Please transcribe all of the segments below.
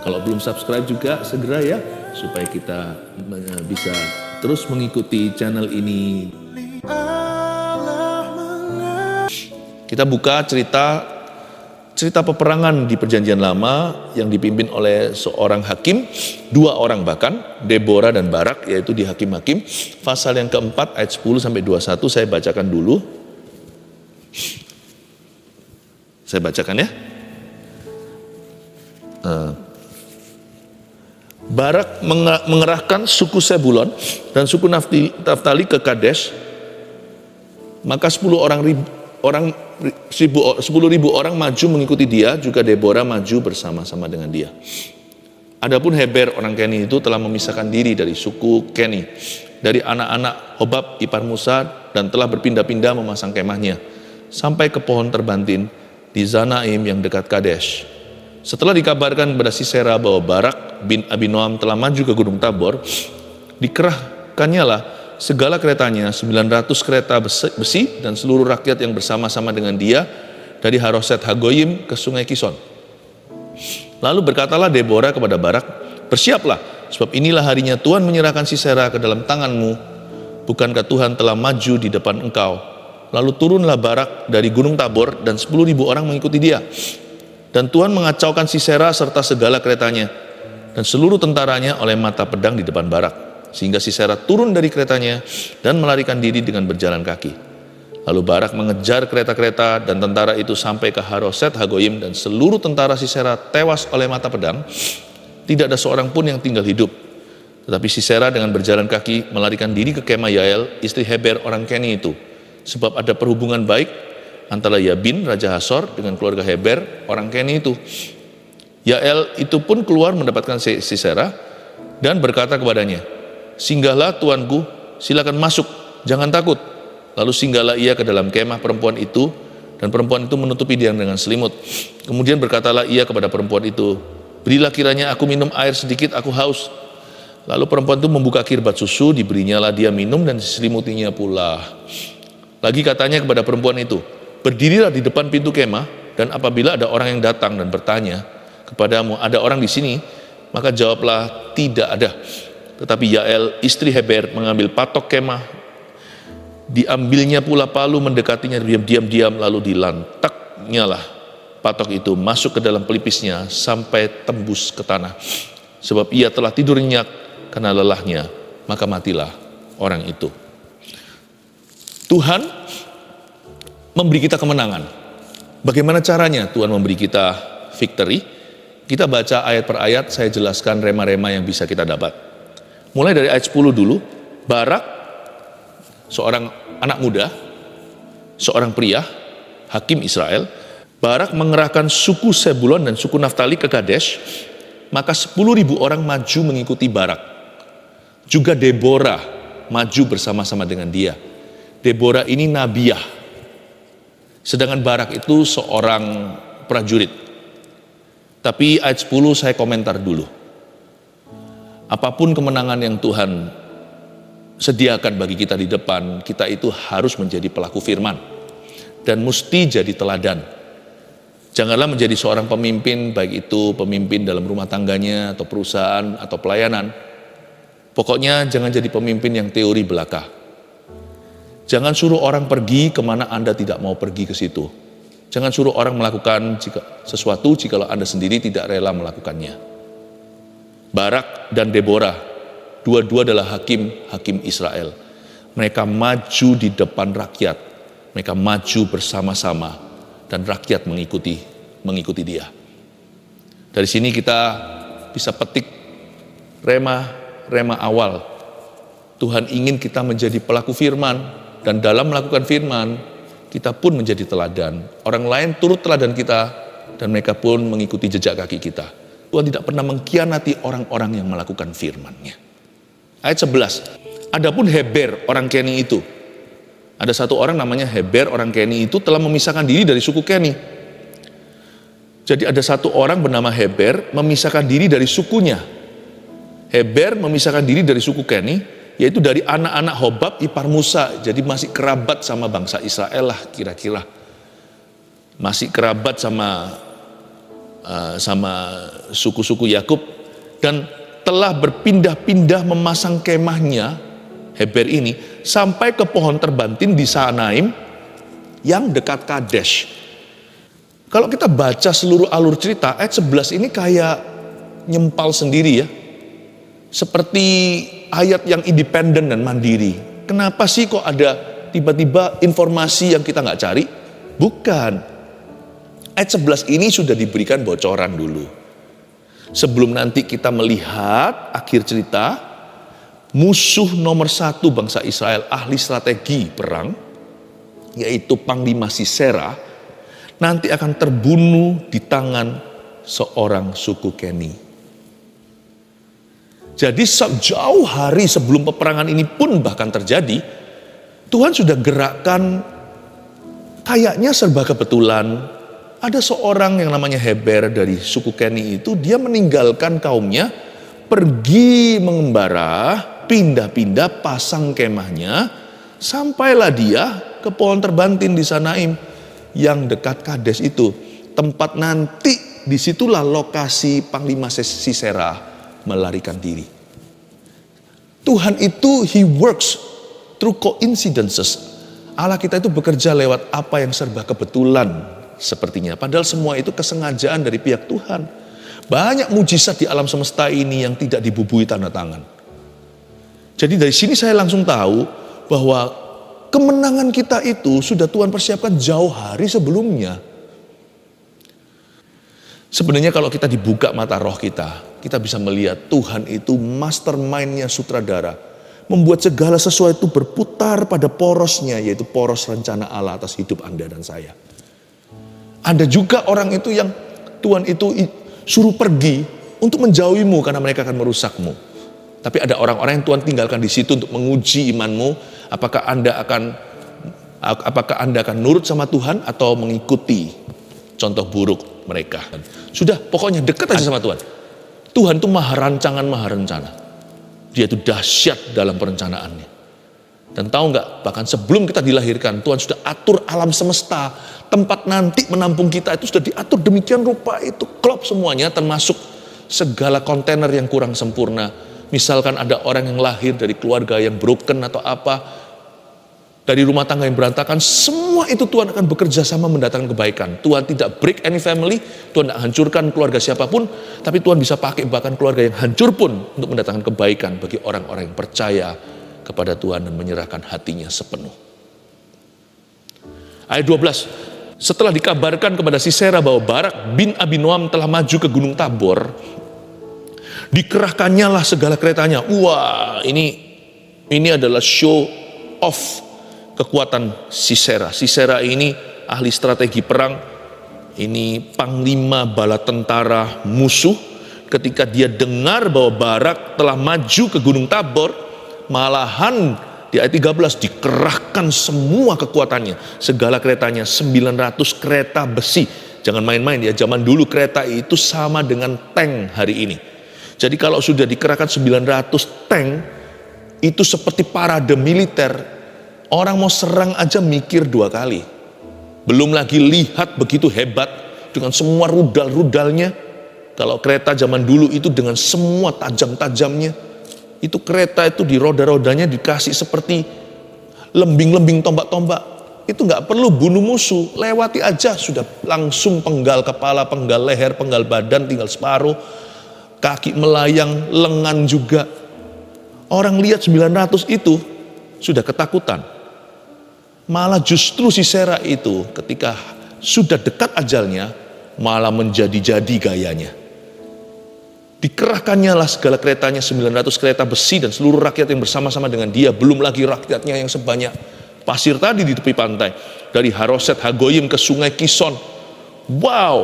Kalau belum subscribe juga segera ya, supaya kita bisa terus mengikuti channel ini. Kita buka cerita peperangan di Perjanjian Lama yang dipimpin oleh seorang hakim, dua orang bahkan, Deborah dan Barak, yaitu di Hakim-Hakim, pasal yang keempat ayat 10 sampai 21. Saya bacakan dulu. Saya bacakan ya. Barak mengerahkan suku Sebulon dan suku Naftali ke Kades, maka 10.000 orang maju mengikuti dia, juga Deborah maju bersama-sama dengan dia. Adapun Heber orang Keni itu telah memisahkan diri dari suku Keni, dari anak-anak Hobab ipar Musa, dan telah berpindah-pindah memasang kemahnya sampai ke pohon terbantin di Zanaim yang dekat Kadesh. Setelah dikabarkan kepada Sisera bahwa Barak bin Abinoam telah maju ke Gunung Tabor, dikerahkannya lah segala keretanya, 900 kereta besi, dan seluruh rakyat yang bersama-sama dengan dia dari Haroset Hagoyim ke Sungai Kison. Lalu berkatalah Deborah kepada Barak, "Bersiaplah, sebab inilah harinya Tuhan menyerahkan Sisera ke dalam tanganmu. Bukankah Tuhan telah maju di depan engkau?" Lalu turunlah Barak dari Gunung Tabor, dan 10.000 orang mengikuti dia. Dan Tuhan mengacaukan Sisera serta segala keretanya dan seluruh tentaranya oleh mata pedang di depan Barak, sehingga Sisera turun dari keretanya dan melarikan diri dengan berjalan kaki. Lalu Barak mengejar kereta-kereta dan tentara itu sampai ke Haroset Hagoyim, dan seluruh tentara Sisera tewas oleh mata pedang. Tidak ada seorang pun yang tinggal hidup. Tetapi Sisera dengan berjalan kaki melarikan diri ke kemah Yael, istri Heber orang Keni itu, sebab ada perhubungan baik antara Yabin, Raja Hasor, dengan keluarga Heber, orang Keni itu. Yael itu pun keluar mendapatkan Sisera dan berkata kepadanya, "Singgahlah tuanku, silakan masuk, jangan takut." Lalu singgahlah ia ke dalam kemah perempuan itu, dan perempuan itu menutupi dia dengan selimut. Kemudian berkatalah ia kepada perempuan itu, "Berilah kiranya aku minum air sedikit, aku haus." Lalu perempuan itu membuka kirbat susu, diberinyalah dia minum dan diselimutinya pula. Lagi katanya kepada perempuan itu, "Berdirilah di depan pintu kemah, dan apabila ada orang yang datang dan bertanya kepadamu, 'Ada orang di sini?' maka jawablah, 'Tidak ada.'" Tetapi Yael, istri Heber, mengambil patok kemah, diambilnya pula palu, mendekatinya diam-diam, lalu dilantaknya lah patok itu masuk ke dalam pelipisnya sampai tembus ke tanah. Sebab ia telah tidur nyenyak karena lelahnya, maka matilah orang itu. Tuhan memberi kita kemenangan. Bagaimana caranya Tuhan memberi kita victory? Kita baca ayat per ayat, saya jelaskan rema-rema yang bisa kita dapat. Mulai dari ayat 10 dulu. Barak, seorang anak muda, seorang pria, hakim Israel. Barak mengerahkan suku Sebulon dan suku Naftali ke Kadesh, maka 10.000 orang maju mengikuti Barak. Juga Deborah maju bersama-sama dengan dia. Deborah ini nabiah, sedangkan Barak itu seorang prajurit. Tapi ayat 10 saya komentar dulu. Apapun kemenangan yang Tuhan sediakan bagi kita di depan, kita itu harus menjadi pelaku firman dan mesti jadi teladan. Janganlah menjadi seorang pemimpin, baik itu pemimpin dalam rumah tangganya atau perusahaan atau pelayanan. Pokoknya jangan jadi pemimpin yang teori belaka. Jangan suruh orang pergi kemana Anda tidak mau pergi ke situ. Jangan suruh orang melakukan sesuatu jika Anda sendiri tidak rela melakukannya. Barak dan Deborah, dua-dua adalah hakim Israel. Mereka maju di depan rakyat. Mereka maju bersama-sama dan rakyat mengikuti dia. Dari sini kita bisa petik rema awal. Tuhan ingin kita menjadi pelaku firman. Dan dalam melakukan firman, kita pun menjadi teladan. Orang lain turut teladan kita, dan mereka pun mengikuti jejak kaki kita. Tuhan tidak pernah mengkhianati orang-orang yang melakukan firman-Nya. Ayat 11, adapun Heber orang Keni itu, ada satu orang namanya Heber orang Keni itu telah memisahkan diri dari suku Keni. Jadi ada satu orang bernama Heber memisahkan diri dari sukunya. Heber memisahkan diri dari suku Keni, yaitu dari anak-anak Hobab ipar Musa. Jadi masih kerabat sama bangsa Israel lah kira-kira. Masih kerabat sama sama suku-suku Yakub, dan telah berpindah-pindah memasang kemahnya Heber ini sampai ke pohon terbantin di Saanaim yang dekat Kadesh. Kalau kita baca seluruh alur cerita, ayat 11 ini kayak nyempal sendiri ya. Seperti ayat yang independen dan mandiri. Kenapa sih kok ada tiba-tiba informasi yang kita nggak cari? Bukan. Ayat 11 ini sudah diberikan bocoran dulu. Sebelum nanti kita melihat akhir cerita, musuh nomor satu bangsa Israel, ahli strategi perang, yaitu Panglima Sisera, nanti akan terbunuh di tangan seorang suku Keni. Jadi sejauh hari sebelum peperangan ini pun bahkan terjadi, Tuhan sudah gerakkan, kayaknya serba kebetulan, ada seorang yang namanya Heber dari suku Keni itu, dia meninggalkan kaumnya, pergi mengembara, pindah-pindah, pasang kemahnya, sampailah dia ke pohon terbantin di Saanaim yang dekat Kades itu. Tempat nanti disitulah lokasi Panglima Sisera melarikan diri. Tuhan itu, He works through coincidences. Allah kita itu bekerja lewat apa yang serba kebetulan sepertinya. Padahal semua itu kesengajaan dari pihak Tuhan. Banyak mujizat di alam semesta ini yang tidak dibubuhi tanda tangan. Jadi dari sini saya langsung tahu bahwa kemenangan kita itu sudah Tuhan persiapkan jauh hari sebelumnya. Sebenarnya kalau kita dibuka mata roh kita bisa melihat Tuhan itu mastermind-nya sutradara. Membuat segala sesuatu berputar pada porosnya, yaitu poros rencana Allah atas hidup Anda dan saya. Ada juga orang itu yang Tuhan itu suruh pergi untuk menjauhimu karena mereka akan merusakmu. Tapi ada orang-orang yang Tuhan tinggalkan di situ untuk menguji imanmu, apakah Anda akan nurut sama Tuhan atau mengikuti contoh buruk mereka. Sudah, pokoknya dekat aja sama Tuhan. Tuhan itu maha rancangan, maha rencana. Dia itu dahsyat dalam perencanaannya. Dan tahu nggak, bahkan sebelum kita dilahirkan, Tuhan sudah atur alam semesta. Tempat nanti menampung kita itu sudah diatur demikian rupa, itu klop semuanya, termasuk segala kontainer yang kurang sempurna. Misalkan ada orang yang lahir dari keluarga yang broken atau apa, dari rumah tangga yang berantakan, semua itu Tuhan akan bekerja sama mendatangkan kebaikan. Tuhan tidak break any family, Tuhan tidak hancurkan keluarga siapapun, tapi Tuhan bisa pakai bahkan keluarga yang hancur pun untuk mendatangkan kebaikan bagi orang-orang yang percaya kepada Tuhan dan menyerahkan hatinya sepenuh. Ayat 12, setelah dikabarkan kepada Sisera bahwa Barak bin Abinoam telah maju ke Gunung Tabor, dikerahkannya lah segala keretanya. Wah, ini adalah show off kekuatan Sisera. Sisera ini ahli strategi perang, ini panglima bala tentara musuh. Ketika dia dengar bahwa Barak telah maju ke Gunung Tabor, malahan di ayat 13 dikerahkan semua kekuatannya, segala keretanya, 900 kereta besi. Jangan main-main ya, zaman dulu kereta itu sama dengan tank hari ini. Jadi kalau sudah dikerahkan 900 tank, itu seperti parade militer. Orang mau serang aja mikir 2 kali. Belum lagi lihat begitu hebat dengan semua rudal-rudalnya. Kalau kereta zaman dulu itu dengan semua tajam-tajamnya. Itu kereta itu di roda-rodanya dikasih seperti lembing-lembing tombak-tombak. Itu nggak perlu bunuh musuh, lewati aja sudah langsung penggal kepala, penggal leher, penggal badan, tinggal separuh. Kaki melayang, lengan juga. Orang lihat 900 itu sudah ketakutan. Malah justru Sisera itu ketika sudah dekat ajalnya malah menjadi-jadi gayanya. Dikerahkannya lah segala keretanya, 900 kereta besi dan seluruh rakyat yang bersama-sama dengan dia. Belum lagi rakyatnya yang sebanyak pasir tadi di tepi pantai. Dari Haroset Hagoyim ke sungai Kison. Wow,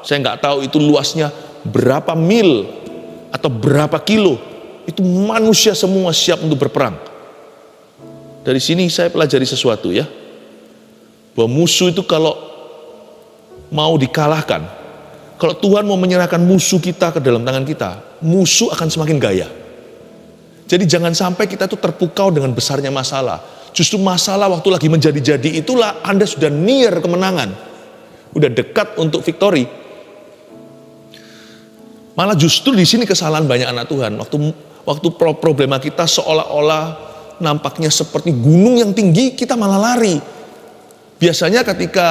saya nggak tahu itu luasnya berapa mil atau berapa kilo. Itu manusia semua siap untuk berperang. Dari sini saya pelajari sesuatu ya, bahwa musuh itu kalau mau dikalahkan, kalau Tuhan mau menyerahkan musuh kita ke dalam tangan kita, musuh akan semakin gaya. Jadi jangan sampai kita tuh terpukau dengan besarnya masalah. Justru masalah waktu lagi menjadi-jadi itulah Anda sudah near kemenangan, udah dekat untuk victory. Malah justru di sini kesalahan banyak anak Tuhan. Waktu problema kita seolah-olah nampaknya seperti gunung yang tinggi, kita malah lari. Biasanya ketika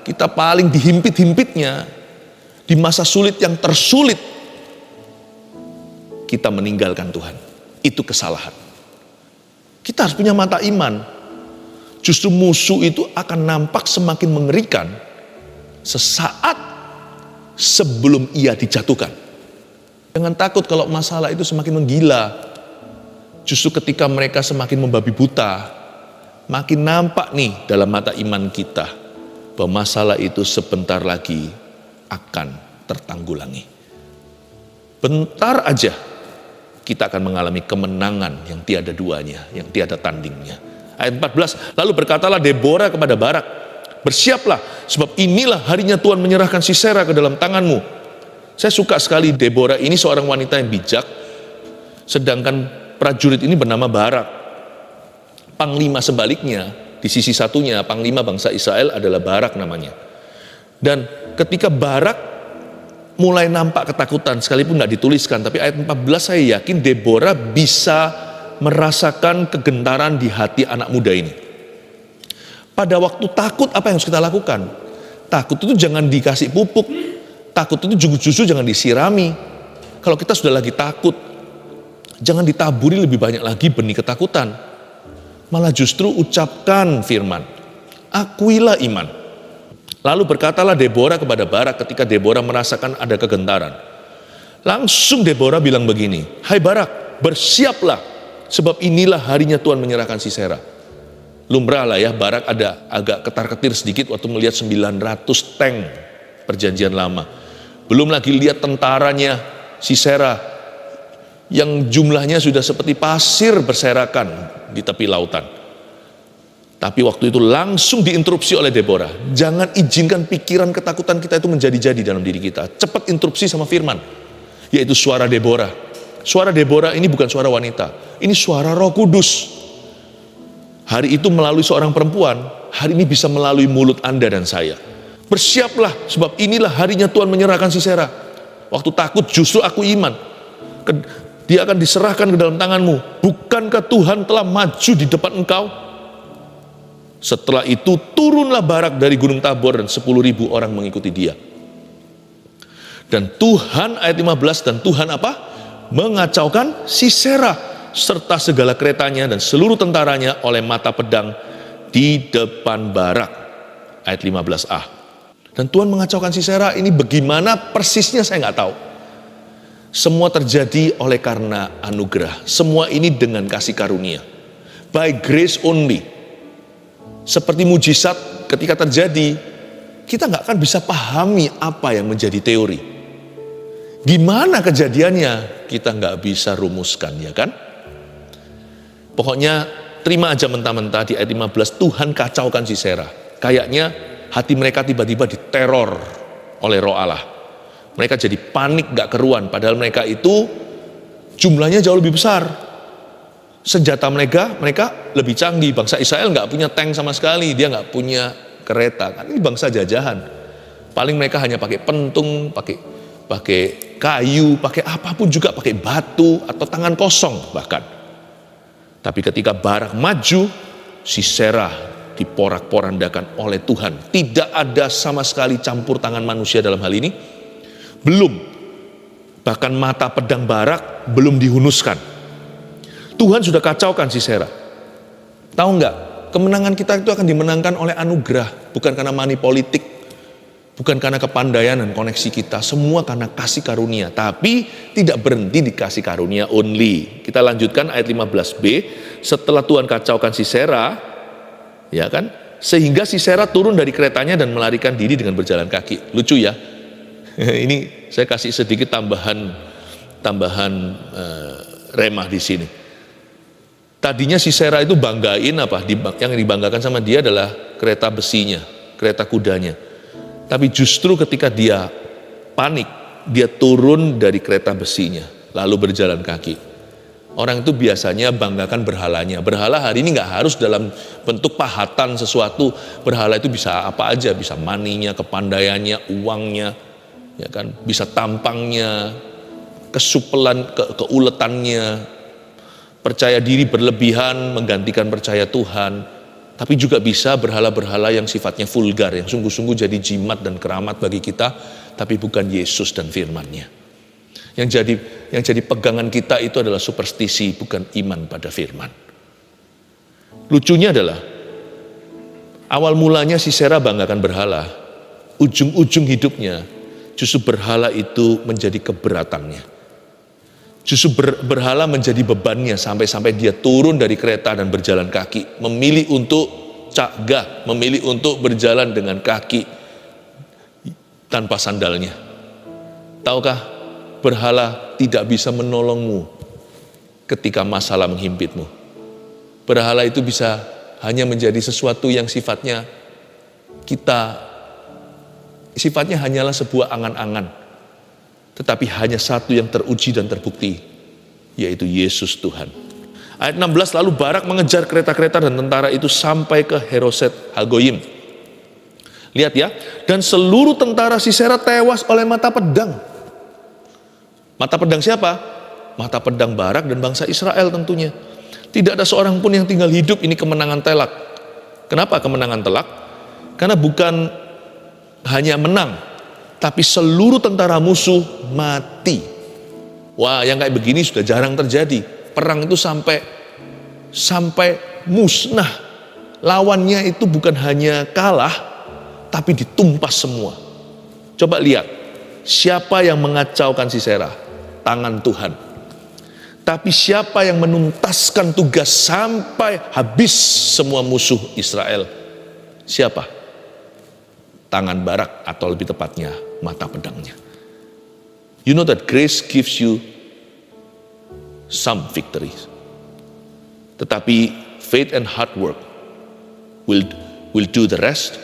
kita paling dihimpit-himpitnya, di masa sulit yang tersulit, kita meninggalkan Tuhan. Itu kesalahan. Kita harus punya mata iman. Justru musuh itu akan nampak semakin mengerikan sesaat sebelum ia dijatuhkan. Jangan takut kalau masalah itu semakin menggila. Justru ketika mereka semakin membabi buta, makin nampak nih dalam mata iman kita bahwa masalah itu sebentar lagi akan tertanggulangi. Bentar aja kita akan mengalami kemenangan yang tiada duanya, yang tiada tandingnya. Ayat 14, lalu berkatalah Deborah kepada Barak, bersiaplah sebab inilah harinya Tuhan menyerahkan Sisera ke dalam tanganmu. Saya suka sekali Deborah ini seorang wanita yang bijak, sedangkan prajurit ini bernama Barak. Panglima sebaliknya, di sisi satunya panglima bangsa Israel adalah Barak namanya. Dan ketika Barak mulai nampak ketakutan, sekalipun nggak dituliskan, tapi ayat 14 saya yakin Deborah bisa merasakan kegentaran di hati anak muda ini. Pada waktu takut, apa yang harus kita lakukan? Takut itu jangan dikasih pupuk, takut itu justru jangan disirami. Kalau kita sudah lagi takut, jangan ditaburi lebih banyak lagi benih ketakutan. Malah justru ucapkan firman, akuilah iman. Lalu berkatalah Deborah kepada Barak ketika Deborah merasakan ada kegentaran. Langsung Deborah bilang begini, hai Barak, bersiaplah, sebab inilah harinya Tuhan menyerahkan Sisera. Lumrah lah ya, Barak ada agak ketar-ketir sedikit waktu melihat 900 tank perjanjian lama. Belum lagi lihat tentaranya Sisera yang jumlahnya sudah seperti pasir berserakan di tepi lautan. Tapi waktu itu langsung diinterupsi oleh Deborah. Jangan izinkan pikiran ketakutan kita itu menjadi-jadi dalam diri kita. Cepat interupsi sama firman, yaitu suara Deborah. Suara Deborah ini bukan suara wanita, ini suara Roh Kudus. Hari itu melalui seorang perempuan, hari ini bisa melalui mulut Anda dan saya. Bersiaplah, sebab inilah harinya Tuhan menyerahkan Sisera. Waktu takut justru aku iman. Dia akan diserahkan ke dalam tanganmu. Bukankah Tuhan telah maju di depan engkau? Setelah itu turunlah Barak dari Gunung Tabor dan 10.000 orang mengikuti dia. Dan Tuhan, ayat 15, dan Tuhan apa? Mengacaukan Sisera serta segala keretanya dan seluruh tentaranya oleh mata pedang di depan Barak. Ayat 15a. Dan Tuhan mengacaukan Sisera, ini bagaimana persisnya saya nggak tahu. Semua terjadi oleh karena anugerah. Semua ini dengan kasih karunia. By grace only. Seperti mujizat ketika terjadi, kita nggak akan bisa pahami apa yang menjadi teori. Gimana kejadiannya, kita nggak bisa rumuskan, ya kan? Pokoknya terima aja mentah-mentah di ayat 15, Tuhan kacaukan Sisera. Kayaknya hati mereka tiba-tiba diteror oleh Roh Allah. Mereka jadi panik gak keruan, padahal mereka itu jumlahnya jauh lebih besar. Senjata mereka lebih canggih. Bangsa Israel gak punya tank sama sekali, dia gak punya kereta. Kan ini bangsa jajahan. Paling mereka hanya pakai pentung, pakai kayu, pakai apapun juga, pakai batu atau tangan kosong bahkan. Tapi ketika Barak maju, Sisera diporak-porandakan oleh Tuhan. Tidak ada sama sekali campur tangan manusia dalam hal ini. Belum. Bahkan mata pedang Barak belum dihunuskan. Tuhan sudah kacaukan Sisera. Tahu nggak? Kemenangan kita itu akan dimenangkan oleh anugerah, bukan karena money politik, bukan karena kepandaian dan koneksi kita, semua karena kasih karunia. Tapi tidak berhenti di kasih karunia only. Kita lanjutkan ayat 15b. Setelah Tuhan kacaukan Sisera, ya kan? Sehingga Sisera turun dari keretanya dan melarikan diri dengan berjalan kaki. Lucu ya. Ini saya kasih sedikit tambahan remah di sini. Tadinya Sisera itu banggain apa? Yang dibanggakan sama dia adalah kereta besinya, kereta kudanya. Tapi justru ketika dia panik, dia turun dari kereta besinya, lalu berjalan kaki. Orang itu biasanya banggakan berhalanya. Berhala hari ini nggak harus dalam bentuk pahatan sesuatu. Berhala itu bisa apa aja, bisa maninya, kepandaiannya, uangnya, ya kan, bisa tampangnya, kesupelan, keuletannya, percaya diri berlebihan menggantikan percaya Tuhan, tapi juga bisa berhala-berhala yang sifatnya vulgar, yang sungguh-sungguh jadi jimat dan keramat bagi kita, tapi bukan Yesus dan firman-Nya. Yang jadi pegangan kita itu adalah superstisi, bukan iman pada firman. Lucunya adalah, awal mulanya Sisera banggakan berhala, ujung-ujung hidupnya justru berhala itu menjadi keberatannya. Justru berhala menjadi bebannya sampai dia turun dari kereta dan berjalan kaki, memilih untuk cakgah, memilih untuk berjalan dengan kaki tanpa sandalnya. Tahukah, berhala tidak bisa menolongmu ketika masalah menghimpitmu. Berhala itu bisa hanya menjadi sesuatu yang sifatnya hanyalah sebuah angan-angan. Tetapi hanya satu yang teruji dan terbukti, yaitu Yesus Tuhan. Ayat 16, lalu Barak mengejar kereta-kereta dan tentara itu sampai ke Heroset Hagoyim. Lihat ya, dan seluruh tentara Sisera tewas oleh mata pedang. Mata pedang siapa? Mata pedang Barak dan bangsa Israel tentunya. Tidak ada seorang pun yang tinggal hidup. Ini kemenangan telak. Kenapa kemenangan telak? Karena bukan hanya menang, tapi seluruh tentara musuh mati. Wah, yang kayak begini sudah jarang terjadi. Perang itu sampai musnah. Lawannya itu bukan hanya kalah, tapi ditumpas semua. Coba lihat, siapa yang mengacaukan Sisera? Tangan Tuhan. Tapi siapa yang menuntaskan tugas sampai habis semua musuh Israel? Siapa? Tangan Barak, atau lebih tepatnya mata pedangnya. You know that grace gives you some victories. Tetapi faith and hard work will do the rest.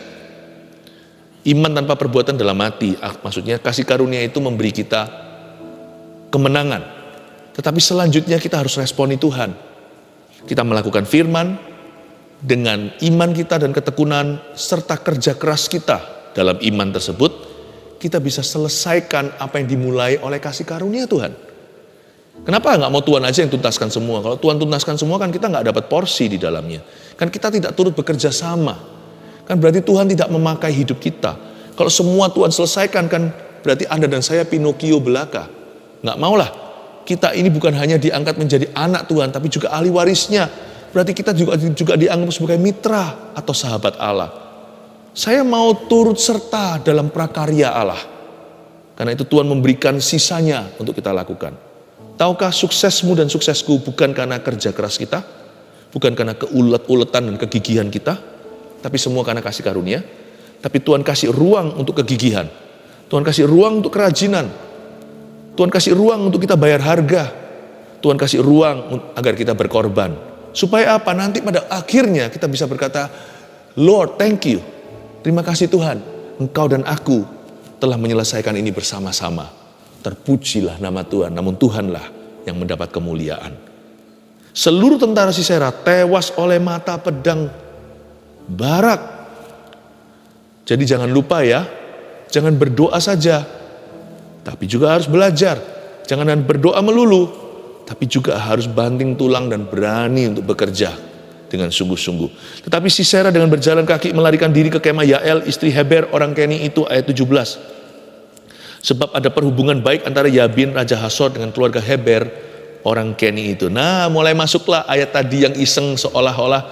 Iman tanpa perbuatan dalam hati, maksudnya kasih karunia itu memberi kita kemenangan. Tetapi selanjutnya kita harus responi Tuhan. Kita melakukan firman dengan iman kita dan ketekunan serta kerja keras kita. Dalam iman tersebut, kita bisa selesaikan apa yang dimulai oleh kasih karunia Tuhan. Kenapa nggak mau Tuhan aja yang tuntaskan semua? Kalau Tuhan tuntaskan semua kan kita nggak dapat porsi di dalamnya. Kan kita tidak turut bekerja sama. Kan berarti Tuhan tidak memakai hidup kita. Kalau semua Tuhan selesaikan kan berarti Anda dan saya Pinocchio belaka. Nggak maulah. Kita ini bukan hanya diangkat menjadi anak Tuhan, tapi juga ahli warisnya. Berarti kita juga dianggap sebagai mitra atau sahabat Allah. Saya mau turut serta dalam prakarya Allah. Karena itu Tuhan memberikan sisanya untuk kita lakukan. Tahukah, suksesmu dan suksesku bukan karena kerja keras kita, bukan karena keulet-uletan dan kegigihan kita, tapi semua karena kasih karunia. Tapi Tuhan kasih ruang untuk kegigihan. Tuhan kasih ruang untuk kerajinan. Tuhan kasih ruang untuk kita bayar harga. Tuhan kasih ruang agar kita berkorban. Supaya apa? Nanti pada akhirnya kita bisa berkata, Lord, thank you. Terima kasih Tuhan, Engkau dan aku telah menyelesaikan ini bersama-sama. Terpujilah nama Tuhan, namun Tuhanlah yang mendapat kemuliaan. Seluruh tentara Sisera tewas oleh mata pedang Barak. Jadi jangan lupa ya, jangan berdoa saja, tapi juga harus belajar. Jangan berdoa melulu, tapi juga harus banting tulang dan berani untuk bekerja dengan sungguh-sungguh. Tetapi Sisera dengan berjalan kaki melarikan diri ke kemah Yael, istri Heber orang Keni itu, ayat 17. Sebab ada perhubungan baik antara Yabin, Raja Hasor dengan keluarga Heber orang Keni itu. Nah, mulai masuklah ayat tadi yang iseng seolah-olah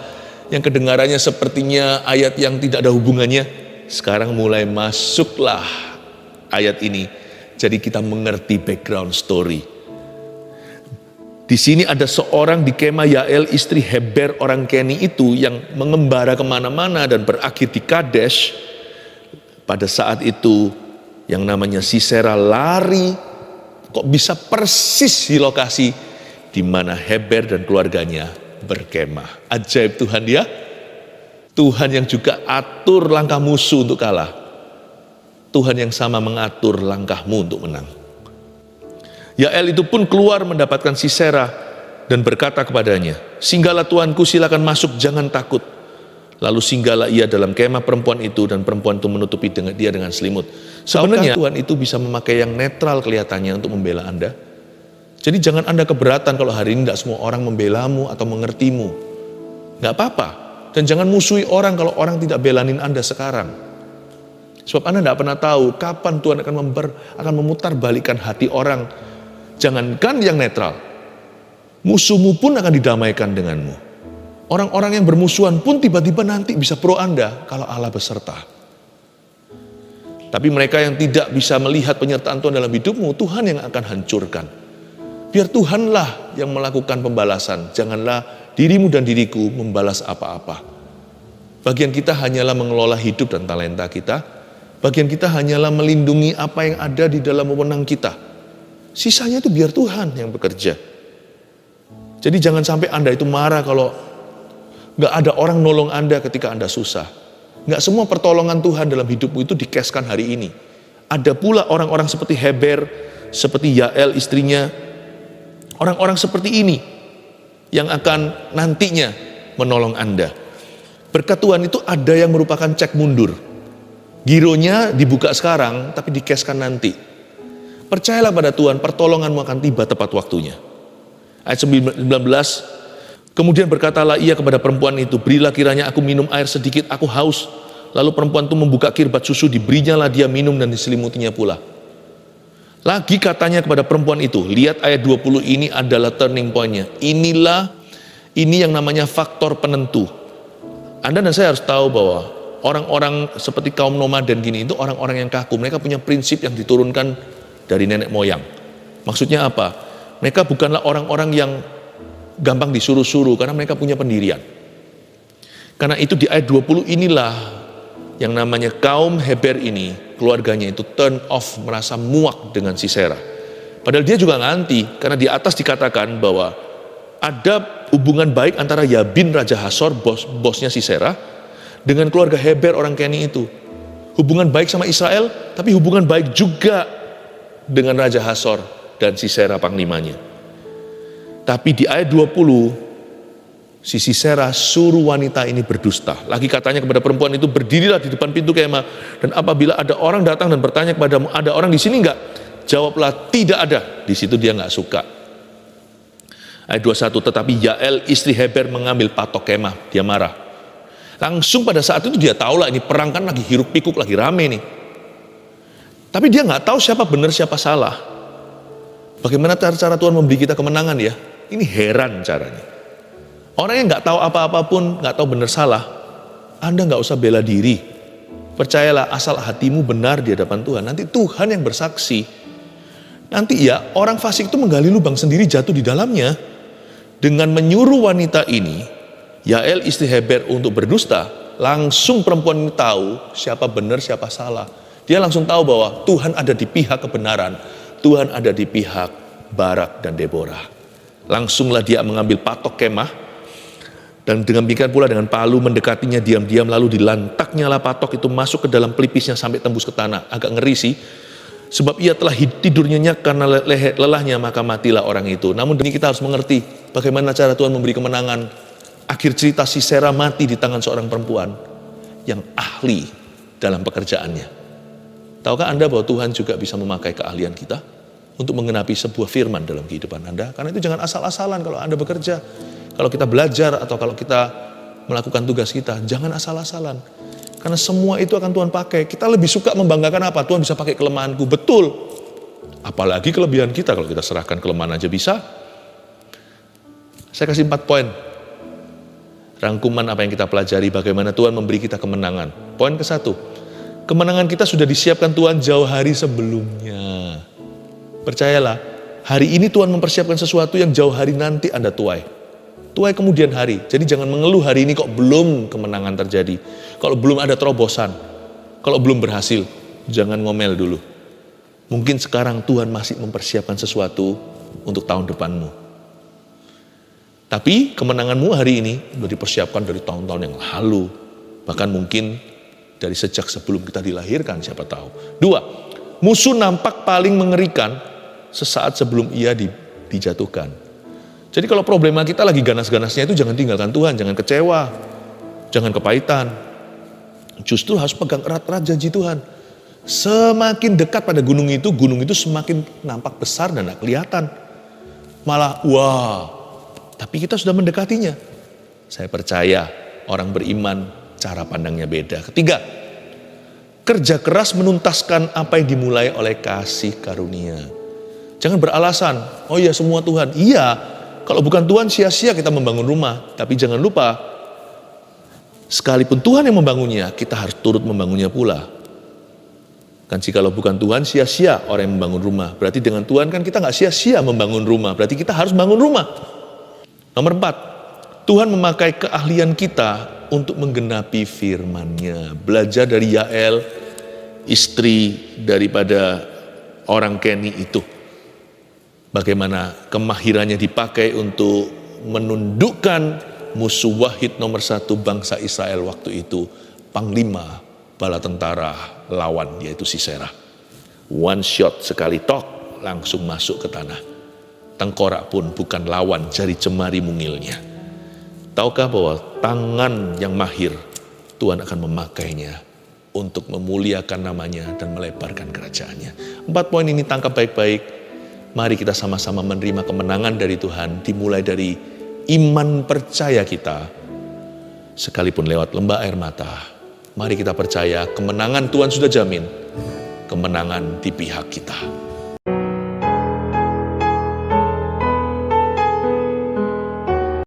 yang kedengarannya sepertinya ayat yang tidak ada hubungannya. Sekarang mulai masuklah ayat ini. Jadi kita mengerti background story. Di sini ada seorang di kemah Yael, istri Heber orang Keni itu, yang mengembara kemana-mana dan berakhir di Kadesh. Pada saat itu yang namanya Sisera lari, kok bisa persis di lokasi di mana Heber dan keluarganya berkemah. Ajaib Tuhan ya. Tuhan yang juga atur langkah musuh untuk kalah. Tuhan yang sama mengatur langkahmu untuk menang. Yael itu pun keluar mendapatkan Sisera dan berkata kepadanya, singgahlah tuanku, silakan masuk, jangan takut. Lalu singgahlah ia dalam kemah perempuan itu, dan perempuan itu menutupi dia dengan selimut. Sebenarnya Tuhan itu bisa memakai yang netral kelihatannya untuk membela Anda. Jadi jangan Anda keberatan kalau hari ini tidak semua orang membelamu atau mengertimu. Nggak apa-apa. Dan jangan musuhi orang kalau orang tidak belanin Anda sekarang. Sebab Anda tidak pernah tahu kapan Tuhan akan memutar balikan hati orang. Jangankan yang netral, musuhmu pun akan didamaikan denganmu. Orang-orang yang bermusuhan pun tiba-tiba nanti bisa pro Anda kalau Allah beserta. Tapi mereka yang tidak bisa melihat penyertaan Tuhan dalam hidupmu, Tuhan yang akan hancurkan. Biar Tuhanlah yang melakukan pembalasan. Janganlah dirimu dan diriku membalas apa-apa. Bagian kita hanyalah mengelola hidup dan talenta kita. Bagian kita hanyalah melindungi apa yang ada di dalam wewenang kita. Sisanya itu biar Tuhan yang bekerja. Jadi jangan sampai Anda itu marah kalau gak ada orang nolong Anda ketika Anda susah. Gak semua pertolongan Tuhan dalam hidupmu itu dikeskan hari ini. Ada pula orang-orang seperti Heber, seperti Yael istrinya. Orang-orang seperti ini yang akan nantinya menolong Anda. Berkat Tuhan itu ada yang merupakan cek mundur. Gironya dibuka sekarang, tapi dikeskan nanti. Percayalah pada Tuhan, pertolonganmu akan tiba tepat waktunya. Ayat 19, kemudian berkatalah ia kepada perempuan itu, berilah kiranya aku minum air sedikit, aku haus. Lalu perempuan itu membuka kirbat susu, diberinya lah dia minum dan diselimutinya pula. Lagi katanya kepada perempuan itu, lihat ayat 20 ini adalah turning point-nya. Ini yang namanya faktor penentu. Anda dan saya harus tahu bahwa orang-orang seperti kaum nomaden gini itu orang-orang yang kaku. Mereka punya prinsip yang diturunkan dari nenek moyang. Maksudnya apa? Mereka bukanlah orang-orang yang gampang disuruh-suruh karena mereka punya pendirian. Karena itu di ayat 20 inilah yang namanya kaum Heber ini, keluarganya itu turn off, merasa muak dengan Sisera. Padahal dia juga nganti, karena di atas dikatakan bahwa ada hubungan baik antara Yabin Raja Hasor, bosnya Sisera, dengan keluarga Heber orang Keni itu. Hubungan baik sama Israel, tapi hubungan baik juga dengan Raja Hasor dan Sisera panglimanya. Tapi di ayat 20, si Sisera suruh wanita ini berdusta. Lagi katanya kepada perempuan itu, berdirilah di depan pintu kemah, dan apabila ada orang datang dan bertanya kepadamu, ada orang di sini enggak? Jawablah, tidak ada. Di situ dia enggak suka. Ayat 21, tetapi Yael istri Heber mengambil patok kemah, dia marah. Langsung pada saat itu dia tahu lah ini perang kan lagi hiruk pikuk, lagi rame nih. Tapi dia enggak tahu siapa benar siapa salah. Bagaimana cara Tuhan memberi kita kemenangan ya? Ini heran caranya. Orang yang nggak tahu apa-apa pun, nggak tahu benar salah, Anda nggak usah bela diri. Percayalah, asal hatimu benar di hadapan Tuhan, nanti Tuhan yang bersaksi. Nanti ya, orang fasik itu menggali lubang sendiri, jatuh di dalamnya. Dengan menyuruh wanita ini, Yael istri Heber untuk berdusta, langsung perempuan ini tahu siapa benar, siapa salah. Dia langsung tahu bahwa Tuhan ada di pihak kebenaran, Tuhan ada di pihak Barak dan Deborah. Langsunglah dia mengambil patok kemah, dan dengan demikian pula dengan palu mendekatinya diam-diam, lalu dilantaknya lah patok itu masuk ke dalam pelipisnya sampai tembus ke tanah. Agak ngeri sih, sebab ia telah tidur nyenyak karena lelahnya, maka matilah orang itu. Namun demi kita harus mengerti bagaimana cara Tuhan memberi kemenangan. Akhir cerita Sisera mati di tangan seorang perempuan yang ahli dalam pekerjaannya. Tahukah Anda bahwa Tuhan juga bisa memakai keahlian kita untuk menggenapi sebuah firman dalam kehidupan Anda? Karena itu jangan asal-asalan kalau Anda bekerja. Kalau kita belajar atau kalau kita melakukan tugas kita, jangan asal-asalan. Karena semua itu akan Tuhan pakai. Kita lebih suka membanggakan apa? Tuhan bisa pakai kelemahanku. Betul. Apalagi kelebihan kita, kalau kita serahkan kelemahan aja bisa. Saya kasih 4 poin. Rangkuman apa yang kita pelajari, bagaimana Tuhan memberi kita kemenangan. Poin ke-1. Kemenangan kita sudah disiapkan Tuhan jauh hari sebelumnya. Percayalah, hari ini Tuhan mempersiapkan sesuatu yang jauh hari nanti Anda tuai. Tuai kemudian hari. Jadi jangan mengeluh hari ini kok belum kemenangan terjadi. Kalau belum ada terobosan, kalau belum berhasil, jangan ngomel dulu. Mungkin sekarang Tuhan masih mempersiapkan sesuatu untuk tahun depanmu. Tapi kemenanganmu hari ini sudah dipersiapkan dari tahun-tahun yang lalu. Bahkan mungkin dari sejak sebelum kita dilahirkan, siapa tahu. 2, musuh nampak paling mengerikan sesaat sebelum ia dijatuhkan. Jadi kalau problema kita lagi ganas-ganasnya itu jangan tinggalkan Tuhan, jangan kecewa, jangan kepahitan. Justru harus pegang erat-erat janji Tuhan. Semakin dekat pada gunung itu semakin nampak besar dan tidak kelihatan. malah wah, tapi kita sudah mendekatinya. Saya percaya orang beriman cara pandangnya beda. Ketiga, kerja keras menuntaskan apa yang dimulai oleh kasih karunia. Jangan beralasan, oh ya semua Tuhan. Iya, kalau bukan Tuhan sia-sia kita membangun rumah. Tapi jangan lupa, sekalipun Tuhan yang membangunnya, kita harus turut membangunnya pula. Kan jikalau bukan Tuhan, sia-sia orang yang membangun rumah. Berarti dengan Tuhan kan kita nggak sia-sia membangun rumah. Berarti kita harus bangun rumah. Nomor 4, Tuhan memakai keahlian kita untuk menggenapi firman-Nya. Belajar dari Yael, istri daripada orang Keni itu. Bagaimana kemahirannya dipakai untuk menundukkan musuh wahid nomor 1 bangsa Israel waktu itu, panglima bala tentara lawan, yaitu Sisera. One shot, sekali tok, langsung masuk ke tanah. Tengkorak pun bukan lawan jari jemari mungilnya. Tahukah bahwa tangan yang mahir Tuhan akan memakainya untuk memuliakan namanya dan melebarkan kerajaannya. 4 poin ini tangkap baik-baik. Mari kita sama-sama menerima kemenangan dari Tuhan, dimulai dari iman percaya kita. Sekalipun lewat lembah air mata, mari kita percaya kemenangan Tuhan sudah jamin. Kemenangan di pihak kita.